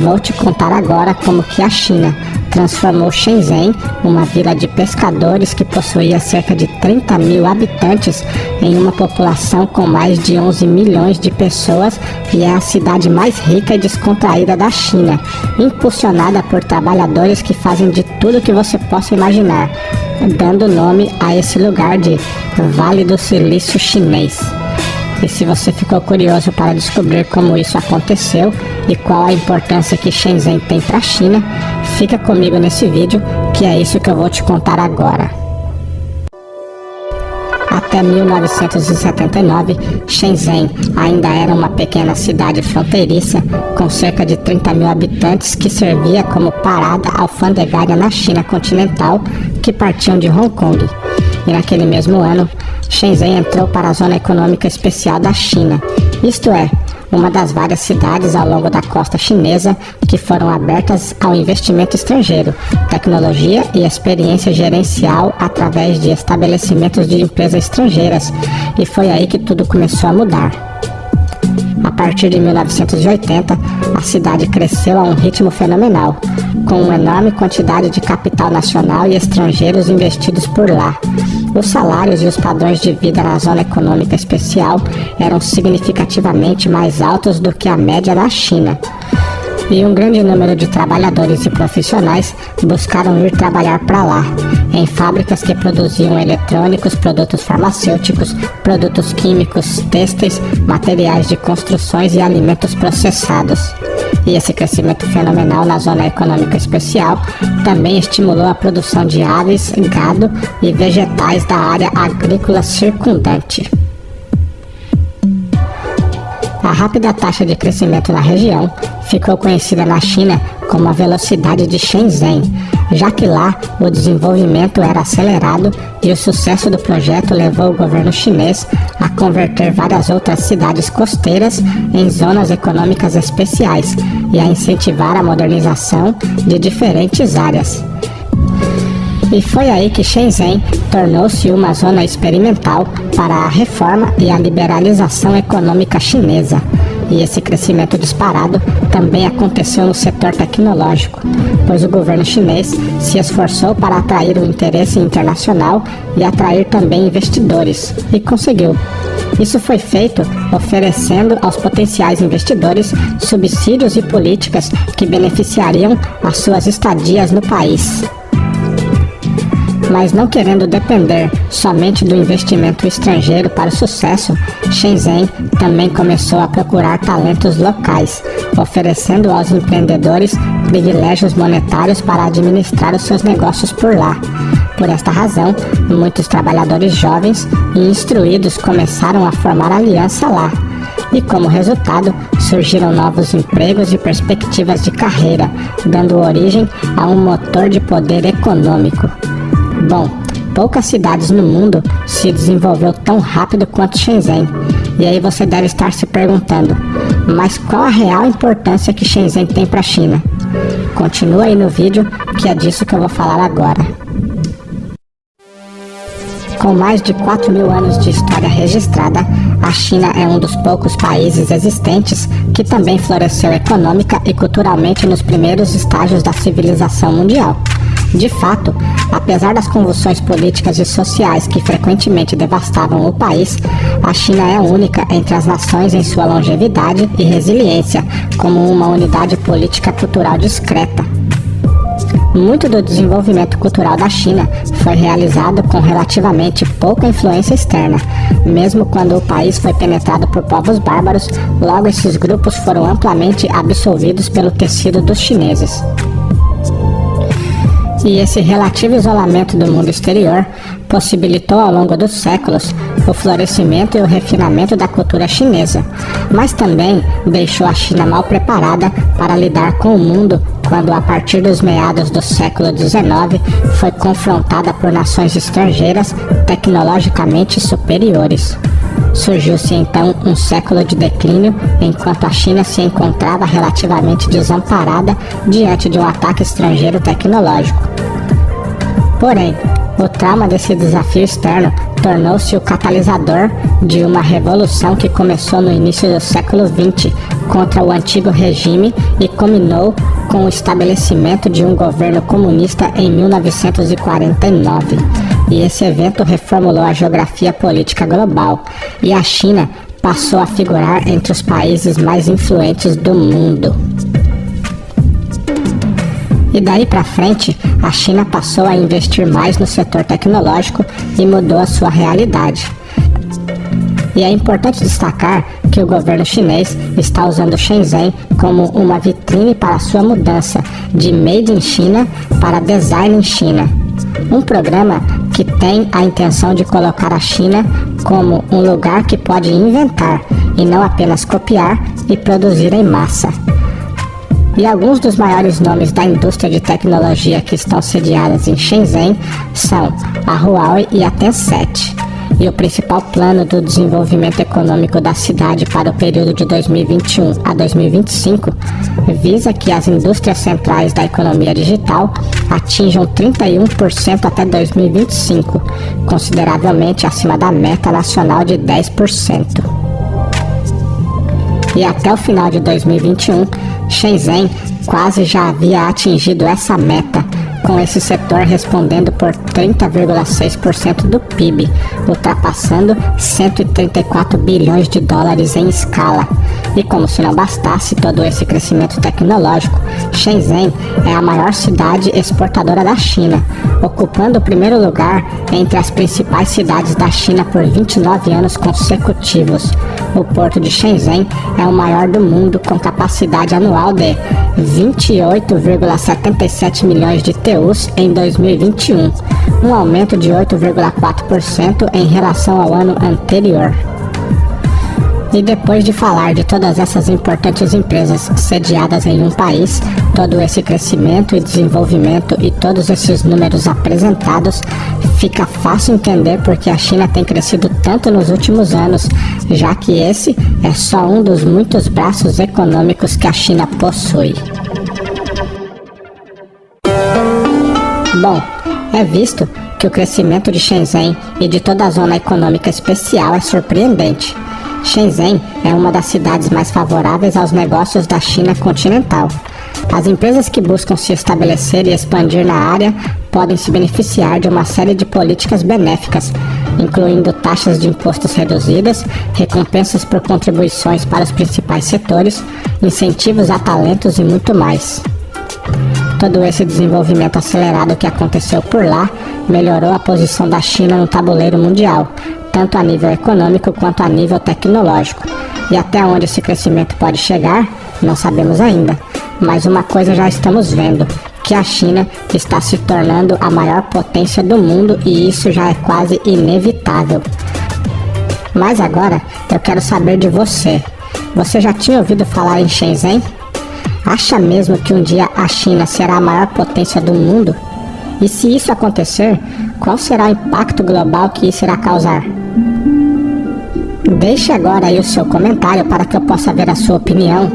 Vou te contar agora como que a China transformou Shenzhen, uma vila de pescadores que possuía cerca de 30 mil habitantes, em uma população com mais de 11 milhões de pessoas e é a cidade mais rica e descontraída da China, impulsionada por trabalhadores que fazem de tudo que você possa imaginar, dando nome a esse lugar de Vale do Silício Chinês. E se você ficou curioso para descobrir como isso aconteceu e qual a importância que Shenzhen tem para a China, fica comigo nesse vídeo, que é isso que eu vou te contar agora. Até 1979, Shenzhen ainda era uma pequena cidade fronteiriça com cerca de 30 mil habitantes que servia como parada alfandegária na China continental que partiam de Hong Kong. E naquele mesmo ano, Shenzhen entrou para a Zona Econômica Especial da China, isto é, uma das várias cidades ao longo da costa chinesa que foram abertas ao investimento estrangeiro, tecnologia e experiência gerencial através de estabelecimentos de empresas estrangeiras, e foi aí que tudo começou a mudar. A partir de 1980, a cidade cresceu a um ritmo fenomenal, com uma enorme quantidade de capital nacional e estrangeiros investidos por lá. Os salários e os padrões de vida na Zona Econômica Especial eram significativamente mais altos do que a média na China. E um grande número de trabalhadores e profissionais buscaram ir trabalhar para lá, em fábricas que produziam eletrônicos, produtos farmacêuticos, produtos químicos, têxteis, materiais de construções e alimentos processados. E esse crescimento fenomenal na Zona Econômica Especial também estimulou a produção de aves, gado e vegetais da área agrícola circundante. A rápida taxa de crescimento na região ficou conhecida na China como a velocidade de Shenzhen, já que lá o desenvolvimento era acelerado e o sucesso do projeto levou o governo chinês a converter várias outras cidades costeiras em zonas econômicas especiais e a incentivar a modernização de diferentes áreas. E foi aí que Shenzhen tornou-se uma zona experimental para a reforma e a liberalização econômica chinesa. E esse crescimento disparado também aconteceu no setor tecnológico, pois o governo chinês se esforçou para atrair o interesse internacional e atrair também investidores, e conseguiu. Isso foi feito oferecendo aos potenciais investidores subsídios e políticas que beneficiariam as suas estadias no país. Mas não querendo depender somente do investimento estrangeiro para o sucesso, Shenzhen também começou a procurar talentos locais, oferecendo aos empreendedores privilégios monetários para administrar os seus negócios por lá. Por esta razão, muitos trabalhadores jovens e instruídos começaram a formar aliança lá. E como resultado, surgiram novos empregos e perspectivas de carreira, dando origem a um motor de poder econômico. Bom, poucas cidades no mundo se desenvolveu tão rápido quanto Shenzhen. E aí você deve estar se perguntando, mas qual a real importância que Shenzhen tem para a China? Continua aí no vídeo, que é disso que eu vou falar agora. Com mais de 4.000 anos de história registrada, a China é um dos poucos países existentes que também floresceu econômica e culturalmente nos primeiros estágios da civilização mundial. De fato, apesar das convulsões políticas e sociais que frequentemente devastavam o país, a China é única entre as nações em sua longevidade e resiliência, como uma unidade política cultural discreta. Muito do desenvolvimento cultural da China foi realizado com relativamente pouca influência externa. Mesmo quando o país foi penetrado por povos bárbaros, logo esses grupos foram amplamente absorvidos pelo tecido dos chineses. E esse relativo isolamento do mundo exterior possibilitou ao longo dos séculos o florescimento e o refinamento da cultura chinesa, mas também deixou a China mal preparada para lidar com o mundo quando, a partir dos meados do século XIX, foi confrontada por nações estrangeiras tecnologicamente superiores. Surgiu-se então um século de declínio, enquanto a China se encontrava relativamente desamparada diante de um ataque estrangeiro tecnológico. Porém, O trauma desse desafio externo tornou-se o catalisador de uma revolução que começou no início do século XX contra o antigo regime e culminou com o estabelecimento de um governo comunista em 1949. E esse evento reformulou a geografia política global, e a China passou a figurar entre os países mais influentes do mundo. E daí para frente, a China passou a investir mais no setor tecnológico e mudou a sua realidade. E é importante destacar que o governo chinês está usando Shenzhen como uma vitrine para sua mudança de Made in China para Design in China. Um programa que tem a intenção de colocar a China como um lugar que pode inventar e não apenas copiar e produzir em massa. E alguns dos maiores nomes da indústria de tecnologia que estão sediadas em Shenzhen são a Huawei e a Tencent. E o principal plano do desenvolvimento econômico da cidade para o período de 2021 a 2025 visa que as indústrias centrais da economia digital atinjam 31% até 2025, consideravelmente acima da meta nacional de 10%. E até o final de 2021, Shenzhen quase já havia atingido essa meta, com esse setor respondendo por 30,6% do PIB, ultrapassando 134 bilhões de dólares em escala. E como se não bastasse todo esse crescimento tecnológico, Shenzhen é a maior cidade exportadora da China, ocupando o primeiro lugar entre as principais cidades da China por 29 anos consecutivos. O porto de Shenzhen é o maior do mundo, com capacidade anual de 28,77 milhões de TEUs em 2021, um aumento de 8,4% em relação ao ano anterior. E depois de falar de todas essas importantes empresas sediadas em um país, todo esse crescimento e desenvolvimento e todos esses números apresentados, fica fácil entender porque a China tem crescido tanto nos últimos anos, já que esse é só um dos muitos braços econômicos que a China possui. Bom, é visto que o crescimento de Shenzhen e de toda a zona econômica especial é surpreendente. Shenzhen é uma das cidades mais favoráveis aos negócios da China continental. As empresas que buscam se estabelecer e expandir na área podem se beneficiar de uma série de políticas benéficas, incluindo taxas de impostos reduzidas, recompensas por contribuições para os principais setores, incentivos a talentos e muito mais. Todo esse desenvolvimento acelerado que aconteceu por lá melhorou a posição da China no tabuleiro mundial, tanto a nível econômico quanto a nível tecnológico. E até onde esse crescimento pode chegar, não sabemos ainda. Mas uma coisa já estamos vendo, que a China está se tornando a maior potência do mundo e isso já é quase inevitável. Mas agora eu quero saber de você. Você já tinha ouvido falar em Shenzhen? Acha mesmo que um dia a China será a maior potência do mundo? E se isso acontecer, qual será o impacto global que isso irá causar? Deixe agora aí o seu comentário para que eu possa ver a sua opinião.